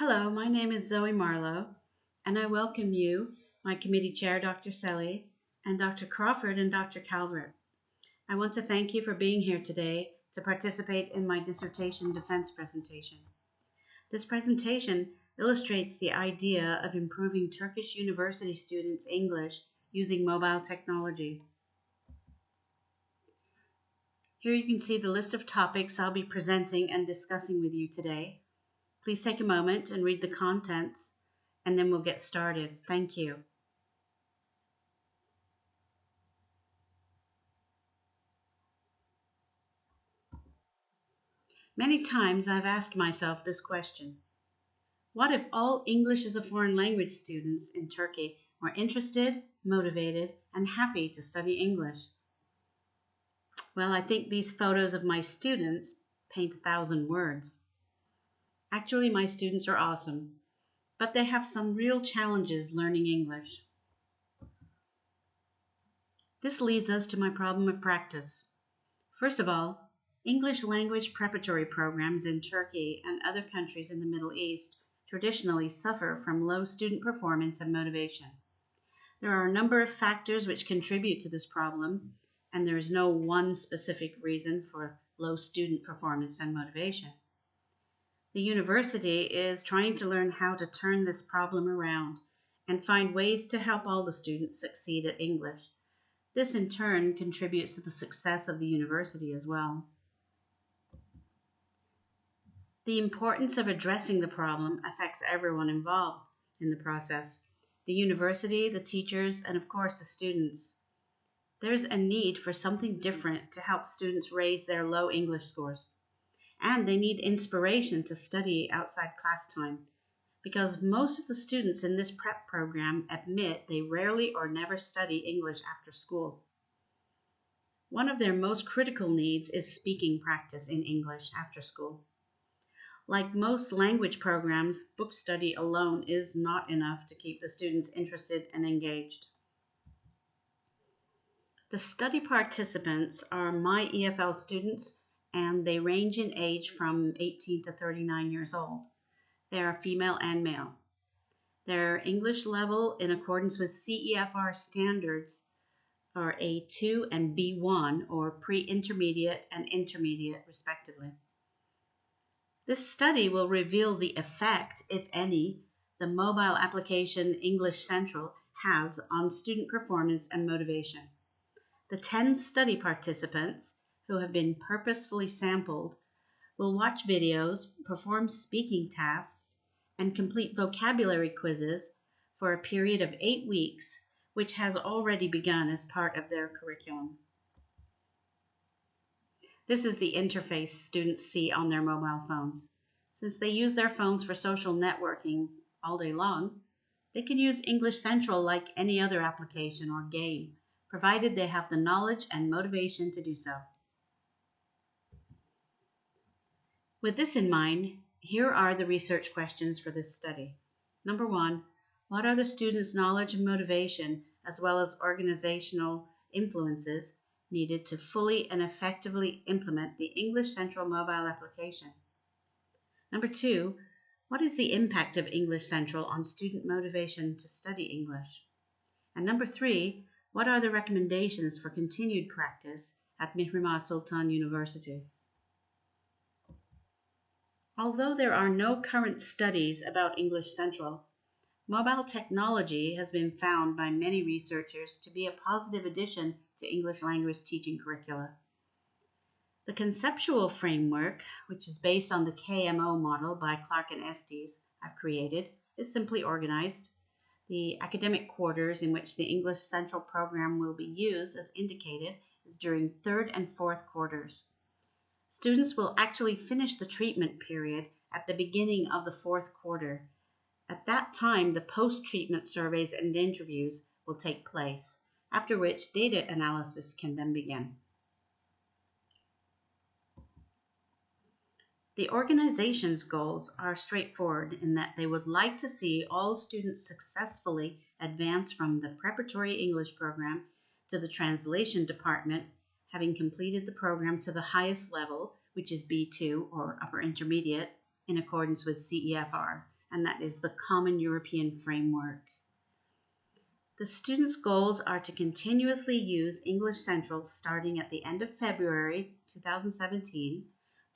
Hello, my name is Zoe Marlowe, and I welcome you, my committee chair, Dr. Selly, and Dr. Crawford and Dr. Calvert. I want to thank you for being here today to participate in my dissertation defense presentation. This presentation illustrates the idea of improving Turkish university students' English using mobile technology. Here you can see the list of topics I'll be presenting and discussing with you today. Please take a moment and read the contents, and then we'll get started. Thank you. Many times I've asked myself this question: what if all English as a foreign language students in Turkey were interested, motivated, and happy to study English? Well, I think these photos of my students paint 1,000 words. Actually, my students are awesome, but they have some real challenges learning English. This leads us to my problem of practice. First of all, English language preparatory programs in Turkey and other countries in the Middle East traditionally suffer from low student performance and motivation. There are a number of factors which contribute to this problem, and there is no one specific reason for low student performance and motivation. The university is trying to learn how to turn this problem around and find ways to help all the students succeed at English. This in turn contributes to the success of the university as well. The importance of addressing the problem affects everyone involved in the process: the university, the teachers, and of course the students. There's a need for something different to help students raise their low English scores. And they need inspiration to study outside class time, because most of the students in this prep program admit they rarely or never study English after school. One of their most critical needs is speaking practice in English after school. Like most language programs, book study alone is not enough to keep the students interested and engaged. The study participants are my EFL students, and they range in age from 18 to 39 years old. They are female and male. Their English level, in accordance with CEFR standards, are A2 and B1, or pre-intermediate and intermediate, respectively. This study will reveal the effect, if any, the mobile application English Central has on student performance and motivation. The 10 study participants, who have been purposefully sampled, will watch videos, perform speaking tasks, and complete vocabulary quizzes for a period of 8 weeks, which has already begun as part of their curriculum. This is the interface students see on their mobile phones. Since they use their phones for social networking all day long, they can use English Central like any other application or game, provided they have the knowledge and motivation to do so. With this in mind, here are the research questions for this study. Number 1, what are the students' knowledge and motivation, as well as organizational influences, needed to fully and effectively implement the English Central mobile application? Number 2, what is the impact of English Central on student motivation to study English? And number 3, what are the recommendations for continued practice at Mihrimah Sultan University? Although there are no current studies about English Central, mobile technology has been found by many researchers to be a positive addition to English language teaching curricula. The conceptual framework, which is based on the KMO model by Clark and Estes, I've created, is simply organized. The academic quarters in which the English Central program will be used, as indicated, is during 3rd and 4th quarters. Students will actually finish the treatment period at the beginning of the 4th quarter. At that time, the post-treatment surveys and interviews will take place, after which data analysis can then begin. The organization's goals are straightforward in that they would like to see all students successfully advance from the preparatory English program to the translation department, having completed the program to the highest level, which is B2 or upper intermediate, in accordance with CEFR, and that is the Common European Framework. The students' goals are to continuously use English Central starting at the end of February 2017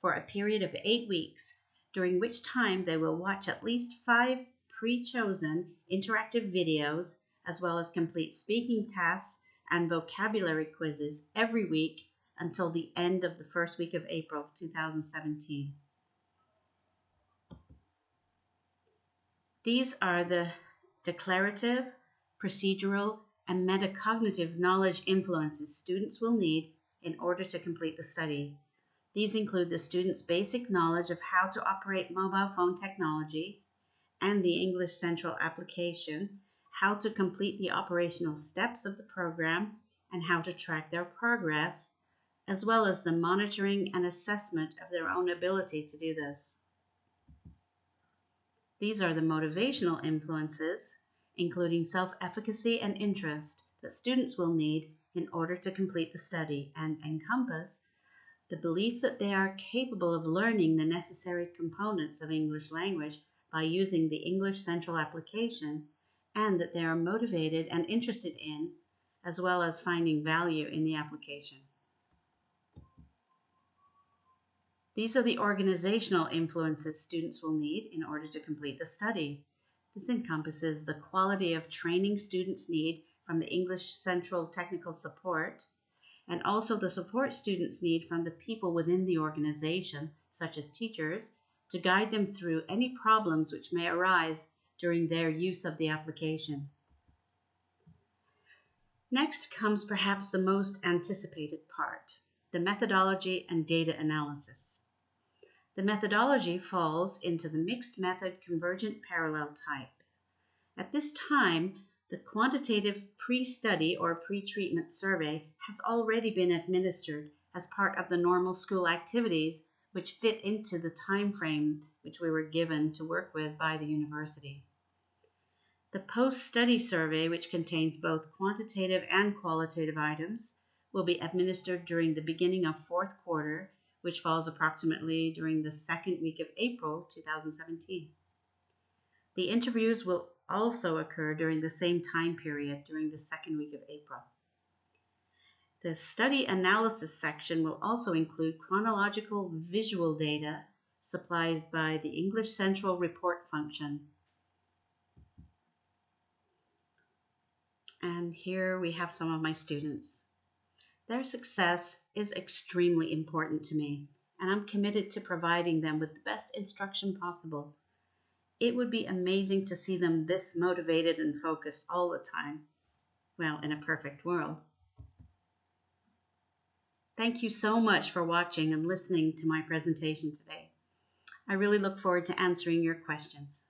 for a period of 8 weeks, during which time they will watch at least 5 pre-chosen interactive videos, as well as complete speaking tasks and vocabulary quizzes every week until the end of the first week of April 2017. These are the declarative, procedural, and metacognitive knowledge influences students will need in order to complete the study. These include the student's basic knowledge of how to operate mobile phone technology and the English Central application, how to complete the operational steps of the program, and how to track their progress, as well as the monitoring and assessment of their own ability to do this. These are the motivational influences, including self-efficacy and interest, that students will need in order to complete the study, and encompass the belief that they are capable of learning the necessary components of English language by using the English Central application, and that they are motivated and interested in, as well as finding value in the application. These are the organizational influences students will need in order to complete the study. This encompasses the quality of training students need from the English Central technical support, and also the support students need from the people within the organization, such as teachers, to guide them through any problems which may arise during their use of the application. Next comes perhaps the most anticipated part, the methodology and data analysis. The methodology falls into the mixed method convergent parallel type. At this time, the quantitative pre-study or pre-treatment survey has already been administered as part of the normal school activities which fit into the time frame which we were given to work with by the university. The post-study survey, which contains both quantitative and qualitative items, will be administered during the beginning of fourth quarter, which falls approximately during the second week of April 2017. The interviews will also occur during the same time period, during the second week of April. The study analysis section will also include chronological visual data supplied by the English Central report function. And here we have some of my students. Their success is extremely important to me, and I'm committed to providing them with the best instruction possible. It would be amazing to see them this motivated and focused all the time. Well, in a perfect world. Thank you so much for watching and listening to my presentation today. I really look forward to answering your questions.